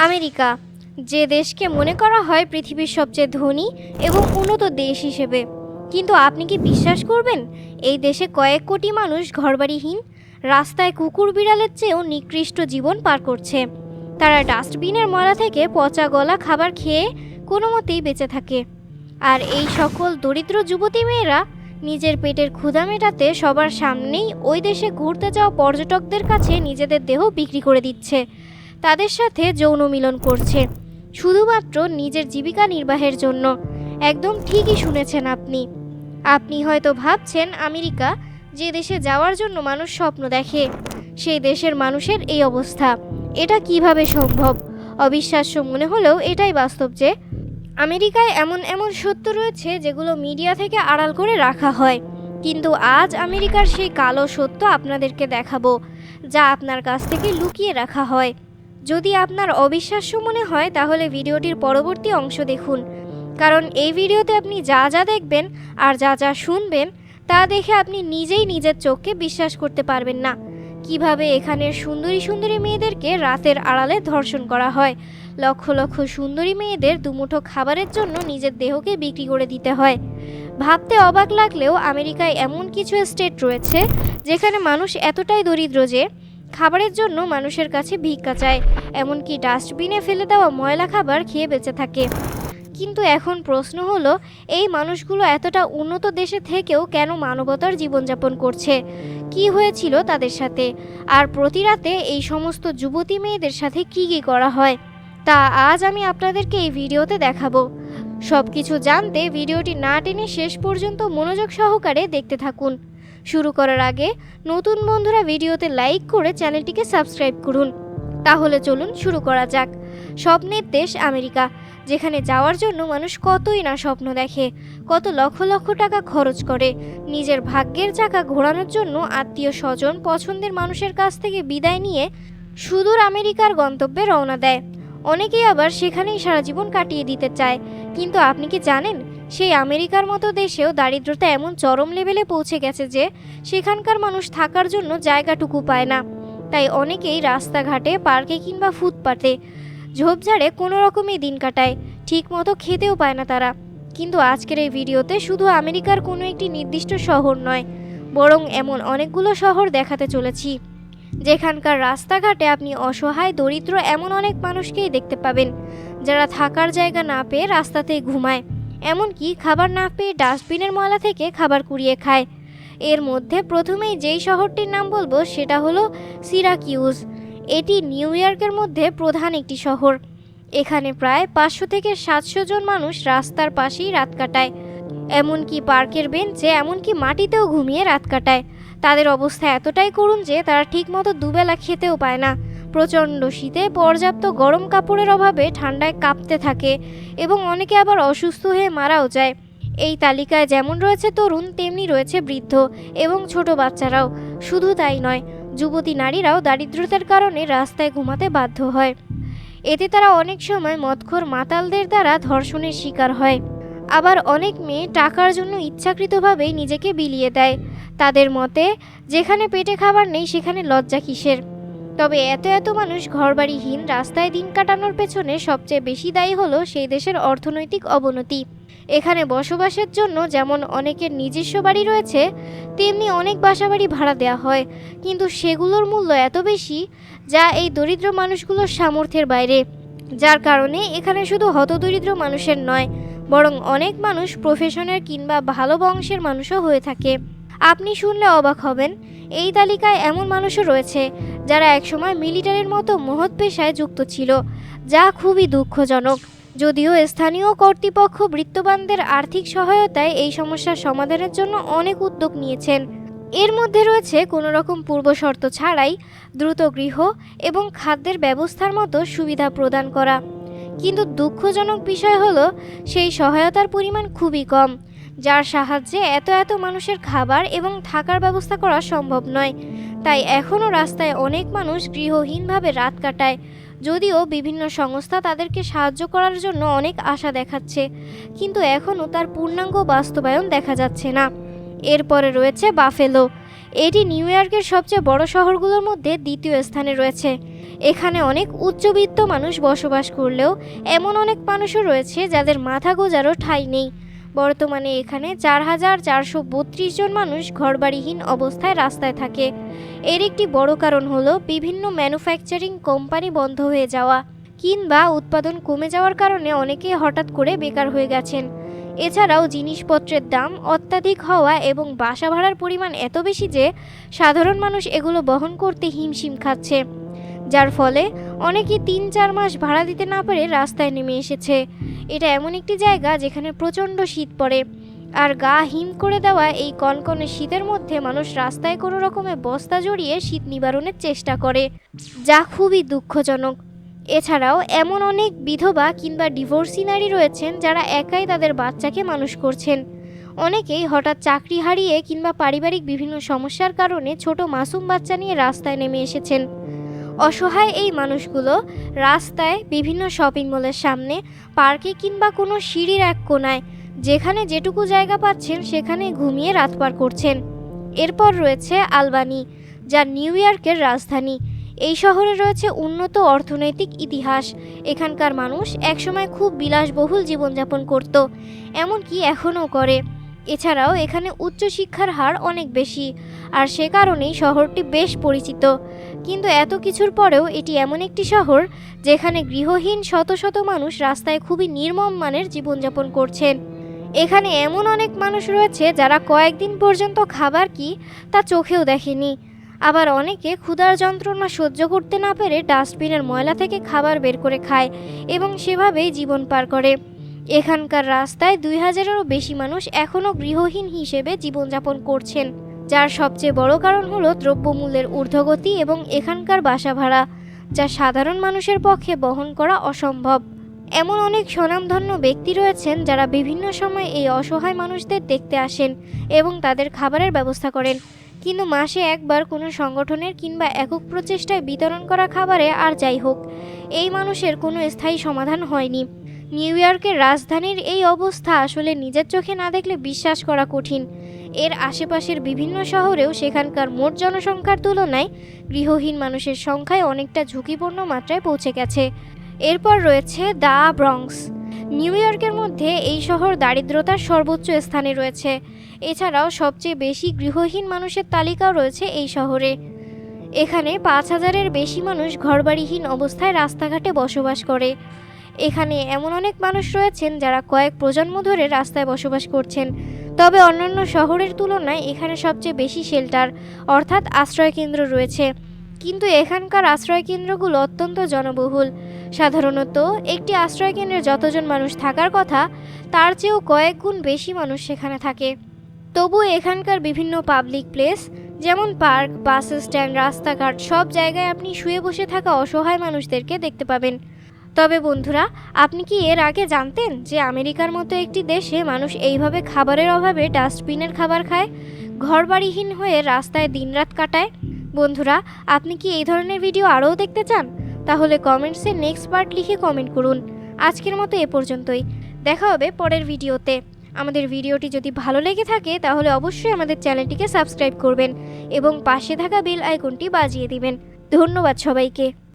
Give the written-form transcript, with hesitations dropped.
America, যে দেশকে মনে করা হয় পৃথিবীর সবচেয়ে ধনী এবং উন্নত দেশ হিসেবে, কিন্তু আপনি কি বিশ্বাস করবেন এই দেশে কয়েক কোটি মানুষ ঘরবাড়িহীন, রাস্তায় কুকুর বিড়ালের চেয়েও নিকৃষ্ট জীবন পার করছে। তারা ডাস্টবিনের ময়লা থেকে পচা গলা খাবার খেয়ে কোনো মতেই বেঁচে থাকে। আর এই সকল দরিদ্র যুবতী মেয়েরা নিজের পেটের ক্ষুধা মেটাতে সবার সামনেই ওই দেশে ঘুরতে যাওয়া পর্যটকদের কাছে নিজেদের দেহ বিক্রি করে দিচ্ছে, তাদের সাথে যৌন মিলন করছে শুধুমাত্র নিজের জীবিকা নির্বাহের জন্য। একদম ঠিকই শুনেছেন আপনি। আপনি হয়তো ভাবছেন আমেরিকা, যে দেশে যাওয়ার জন্য মানুষ স্বপ্ন দেখে, সেই দেশের মানুষের এই অবস্থা। এটা কিভাবে সম্ভব? অবিশ্বাস্য মনে হলেও এটাই বাস্তব যে আমেরিকায় এমন এমন সত্য রয়েছে যেগুলো মিডিয়া থেকে আড়াল করে রাখা হয়। কিন্তু আজ আমেরিকার সেই কালো সত্য আপনাদেরকে দেখাবো, যা আপনার কাছ থেকে লুকিয়ে রাখা হয়। যদি আপনার অবিশ্বাস্য মনে হয় তাহলে ভিডিওটির পরবর্তী অংশ দেখুন, কারণ এই ভিডিওতে আপনি যা যা দেখবেন আর যা যা শুনবেন তা দেখে আপনি নিজেই নিজের চোখকে বিশ্বাস করতে পারবেন না। কিভাবে এখানের সুন্দরী সুন্দরী মেয়েদেরকে রাতের আড়ালে ধর্ষণ করা হয়, লক্ষ লক্ষ সুন্দরী মেয়েদের দুমুঠো খাবারের জন্য নিজের দেহকে বিক্রি করে দিতে হয়। ভাবতে অবাক লাগলেও আমেরিকায় এমন কিছু স্টেট রয়েছে যেখানে মানুষ এতটাই দরিদ্র যে খাবারের জন্য মানুষের কাছে ভিক্ষা চায়, এমনকি ডাস্টবিনে ফেলে দেওয়া ময়লা খাবার খেয়ে বেঁচে থাকে। কিন্তু এখন প্রশ্ন হলো, এই মানুষগুলো এতটা উন্নত দেশে থেকেও কেন মানবতার জীবনযাপন করছে? কি হয়েছিল তাদের সাথে? আর প্রতি রাতে এই সমস্ত যুবতী মেয়েদের সাথে কী কী করা হয় তা আজ আমি আপনাদেরকে এই ভিডিওতে দেখাবো। সব কিছু জানতে ভিডিওটি না টেনে শেষ পর্যন্ত মনোযোগ সহকারে দেখতে থাকুন। শুরু করার আগে নতুন বন্ধুরা ভিডিওতে লাইক করে চ্যানেলটিকে সাবস্ক্রাইব করুন। তাহলে চলুন শুরু করা যাক। স্বপ্নের দেশ আমেরিকা, যেখানে যাওয়ার জন্য মানুষ কতই না স্বপ্ন দেখে, কত লক্ষ লক্ষ টাকা খরচ করে নিজের ভাগ্যের চাকা ঘোরানোর জন্য আত্মীয় স্বজন পছন্দের মানুষের কাছ থেকে বিদায় নিয়ে সুদূর আমেরিকার গন্তব্যে রওনা দেয়। অনেকেই আবার সেখানেই সারা জীবন কাটিয়ে দিতে চায়। কিন্তু আপনি কি জানেন, সেই আমেরিকার মতো দেশেও দারিদ্রতা এমন চরম লেভেলে পৌঁছে গেছে যে সেখানকার মানুষ থাকার জন্য জায়গাটুকু পায় না। তাই অনেকেই রাস্তাঘাটে, পার্কে কিংবা ফুটপাতে ঝোপঝাড়ে কোনো রকমই দিন কাটায়, ঠিক মতো খেতেও পায় না তারা। কিন্তু আজকের এই ভিডিওতে শুধু আমেরিকার কোনো একটি নির্দিষ্ট শহর নয়, বরং এমন অনেকগুলো শহর দেখাতে চলেছি যেখানকার রাস্তাঘাটে আপনি অসহায় দরিদ্র এমন অনেক মানুষকেই দেখতে পাবেন, যারা থাকার জায়গা না পেয়ে রাস্তাতেই ঘুমায়, এমনকি খাবার না পেয়ে ডাস্টবিনের ময়লা থেকে খাবার কুড়িয়ে খায়। এর মধ্যে প্রথমেই যেই শহরটির নাম বলবো সেটা হলো সিরাকিউজ। এটি নিউ ইয়র্কের মধ্যে প্রধান একটি শহর। এখানে প্রায় 500 থেকে 700 জন মানুষ রাস্তার পাশেই রাত কাটায়, এমনকি পার্কের বেঞ্চে, এমনকি মাটিতেও ঘুমিয়ে রাত কাটায়। তাদের অবস্থা এতটাই করুণ যে তারা ঠিকমতো দুবেলা খেতেও পায় না। প্রচণ্ড শীতে পর্যাপ্ত গরম কাপড়ের অভাবে ঠান্ডায় কাঁপতে থাকে এবং অনেকে আবার অসুস্থ হয়ে মারাও যায়। এই তালিকায় যেমন রয়েছে তরুণ, তেমনি রয়েছে বৃদ্ধ এবং ছোট বাচ্চারাও। শুধু তাই নয়, যুবতী নারীরাও দারিদ্রতার কারণে রাস্তায় ঘুমাতে বাধ্য হয়। এতে তারা অনেক সময় মদখোর মাতালদের দ্বারা ধর্ষণের শিকার হয়। আবার অনেক মেয়ে টাকার জন্য ইচ্ছাকৃতভাবেই নিজেকে বিলিয়ে দেয়। তাদের মতে, যেখানে পেটে খাবার নেই সেখানে লজ্জা কিসের? তবে এত এত মানুষ ঘরবাড়িহীন রাস্তায় দিন কাটানোর পেছনে সবচেয়ে বেশি দায়ী হলো সেই দেশের অর্থনৈতিক অবনতি। এখানে বসবাসের জন্য যেমন অনেকের নিজস্ব বাড়ি রয়েছে, তেমনি অনেক বাসাবাড়ি ভাড়া দেওয়া হয়, কিন্তু সেগুলোর মূল্য এত বেশি যা এই দরিদ্র মানুষগুলোর সামর্থ্যের বাইরে। যার কারণে এখানে শুধু হতদরিদ্র মানুষের নয়, বরং অনেক মানুষ প্রফেশনের কিংবা ভালো বংশের মানুষও হয়ে থাকে। আপনি শুনলে অবাক হবেন, এই তালিকায় এমন মানুষও রয়েছে যারা একসময় মিলিটারির মতো মহৎ পেশায় যুক্ত ছিল, যা খুবই দুঃখজনক। যদিও স্থানীয় কর্তৃপক্ষ বিত্তবানদের আর্থিক সহায়তায় এই সমস্যার সমাধানের জন্য অনেক উদ্যোগ নিয়েছেন। এর মধ্যে রয়েছে কোনো রকম পূর্বশর্ত ছাড়াই দ্রুত গৃহ এবং খাদ্যের ব্যবস্থার মতো সুবিধা প্রদান করা। কিন্তু দুঃখজনক বিষয় হলো, সেই সহায়তার পরিমাণ খুবই কম, যার সাহায্যে এত এত মানুষের খাবার এবং থাকার ব্যবস্থা করা সম্ভব নয়। তাই এখনও রাস্তায় অনেক মানুষ গৃহহীনভাবে রাত কাটায়, যদিও বিভিন্ন সংস্থা তাদেরকে সাহায্য করার জন্য অনেক আশা দেখাচ্ছে, কিন্তু এখনও তার পূর্ণাঙ্গ বাস্তবায়ন দেখা যাচ্ছে না। এরপরে রয়েছে বাফেলো। এটি নিউ ইয়র্কের সবচেয়ে বড় শহরগুলোর মধ্যে দ্বিতীয় স্থানে রয়েছে। এখানে অনেক উচ্চবিত্ত মানুষ বসবাস করলেও এমন অনেক মানুষও রয়েছে যাদের মাথা গোঁজারও ঠাঁই নেই। বর্তমানে এখানে 4,432 জন মানুষ ঘরবাড়িহীন অবস্থায় রাস্তায় থাকে। এর একটি বড় কারণ হলো বিভিন্ন ম্যানুফ্যাকচারিং কোম্পানি বন্ধ হয়ে যাওয়া কিংবা উৎপাদন কমে যাওয়ার কারণে অনেকেই হঠাৎ করে বেকার হয়ে গেছেন। এছাড়াও জিনিসপত্রের দাম অত্যাধিক হওয়া এবং বাসা ভাড়ার পরিমাণ এত বেশি যে সাধারণ মানুষ এগুলো বহন করতে হিমশিম খাচ্ছে, যার ফলে অনেকেই 3-4 মাস ভাড়া দিতে না পেরে রাস্তায় নেমে এসেছে। এটা এমন একটি জায়গা যেখানে প্রচণ্ড শীত পড়ে, আর গা হিম করে দেওয়া এই কনকনে শীতের মধ্যে মানুষ রাস্তায় কোনো রকমে বস্তা জড়িয়ে শীত নিবারণের চেষ্টা করে, যা খুবই দুঃখজনক। এছাড়াও এমন অনেক বিধবা কিংবা ডিভোর্সি নারী রয়েছেন যারা একাই তাদের বাচ্চাকে মানুষ করছেন। অনেকেই হঠাৎ চাকরি হারিয়ে কিংবা পারিবারিক বিভিন্ন সমস্যার কারণে ছোট মাসুম বাচ্চা নিয়ে রাস্তায় নেমে এসেছেন। অসহায় এই মানুষগুলো রাস্তায়, বিভিন্ন শপিং মলের সামনে, পার্কে কিংবা কোনো সিঁড়ির এক কোনায় যেখানে যেটুকু জায়গা পাচ্ছেন সেখানে ঘুমিয়ে রাত পার করছেন। এরপর রয়েছে আলবানি, যা নিউ ইয়র্কের রাজধানী। এই শহরে রয়েছে উন্নত অর্থনৈতিক ইতিহাস। এখানকার মানুষ একসময় খুব বিলাসবহুল জীবনযাপন করত, এমনকি এখনও করে। এছাড়াও এখানে উচ্চশিক্ষার হার অনেক বেশি, আর সে কারণেই শহরটি বেশ পরিচিত। কিন্তু এত কিছুর পরেও এটি এমন একটি শহর যেখানে গৃহহীন শত শত মানুষ রাস্তায় খুবই নির্মম মানের জীবনযাপন করছেন। এখানে এমন অনেক মানুষ রয়েছে যারা কয়েকদিন পর্যন্ত খাবার কি তা চোখেও দেখেনি। আবার অনেকে ক্ষুধার যন্ত্রণা সহ্য করতে না পেরে ডাস্টবিনের ময়লা থেকে খাবার বের করে খায় এবং সেভাবেই জীবন পার করে। এখানকার রাস্তায় 2000-এরও বেশি মানুষ এখনও গৃহহীন হিসেবে জীবনযাপন করছেন, যার সবচেয়ে বড় কারণ হলো দ্রব্যমূল্যের ঊর্ধ্বগতি এবং এখানকার বাসা ভাড়া, যা সাধারণ মানুষের পক্ষে বহন করা অসম্ভব। এমন অনেক স্বনামধন্য ব্যক্তি রয়েছেন যারা বিভিন্ন সময় এই অসহায় মানুষদের দেখতে আসেন এবং তাদের খাবারের ব্যবস্থা করেন, কিন্তু মাসে একবার কোনো সংগঠনের কিংবা একক প্রচেষ্টায় বিতরণ করা খাবারে আর যাই হোক, এই মানুষের কোনো স্থায়ী সমাধান হয়নি। নিউ ইয়র্কের রাজধানীর এই অবস্থা আসলে নিজের চোখে না দেখলে বিশ্বাস করা কঠিন। এর আশেপাশের বিভিন্ন শহরেও সেখানকার মোট জনসংখ্যার তুলনায় গৃহহীন মানুষের সংখ্যায় অনেকটা ঝুঁকিপূর্ণ মাত্রায় পৌঁছে গেছে। এরপর রয়েছে দ্য ব্রঙ্কস। নিউ ইয়র্কের মধ্যে এই শহর দারিদ্রতার সর্বোচ্চ স্থানে রয়েছে। এছাড়াও সবচেয়ে বেশি গৃহহীন মানুষের তালিকাও রয়েছে এই শহরে। এখানে 5000-এর বেশি মানুষ ঘরবাড়িহীন অবস্থায় রাস্তাঘাটে বসবাস করে। এখানে এমন অনেক মানুষ রয়েছেন যারা কয়েক প্রজন্ম ধরে রাস্তায় বসবাস করছেন। তবে অন্যান্য শহরের তুলনায় এখানে সবচেয়ে বেশি শেল্টার অর্থাৎ আশ্রয়কেন্দ্র রয়েছে, কিন্তু এখানকার আশ্রয়কেন্দ্রগুলো অত্যন্ত জনবহুল। সাধারণত একটি আশ্রয়কেন্দ্রে যতজন মানুষ থাকার কথা তার চেয়েও কয়েক গুণ বেশি মানুষ সেখানে থাকে। তবুও এখানকার বিভিন্ন পাবলিক প্লেস যেমন পার্ক, বাস স্ট্যান্ড, রাস্তাঘাট সব জায়গায় আপনি শুয়ে বসে থাকা অসহায় মানুষদেরকে দেখতে পাবেন। তবে বন্ধুরা, আপনি কি এর আগে জানতেন যে আমেরিকার মতো একটি দেশে মানুষ এইভাবে খাবারের অভাবে ডাস্টবিনের খাবার খায়, ঘরবাড়িহীন হয়ে রাস্তায় দিনরাত কাটায়? বন্ধুরা, আপনি কি এই ধরনের ভিডিও আরও দেখতে চান? তাহলে কমেন্টসে নেক্সট পার্ট লিখে কমেন্ট করুন। আজকের মতো এ পর্যন্তই, দেখা হবে পরের ভিডিওতে। আমাদের ভিডিওটি যদি ভালো লেগে থাকে তাহলে অবশ্যই আমাদের চ্যানেলটিকে সাবস্ক্রাইব করবেন এবং পাশে থাকা বেল আইকনটি বাজিয়ে দিবেন। ধন্যবাদ সবাইকে।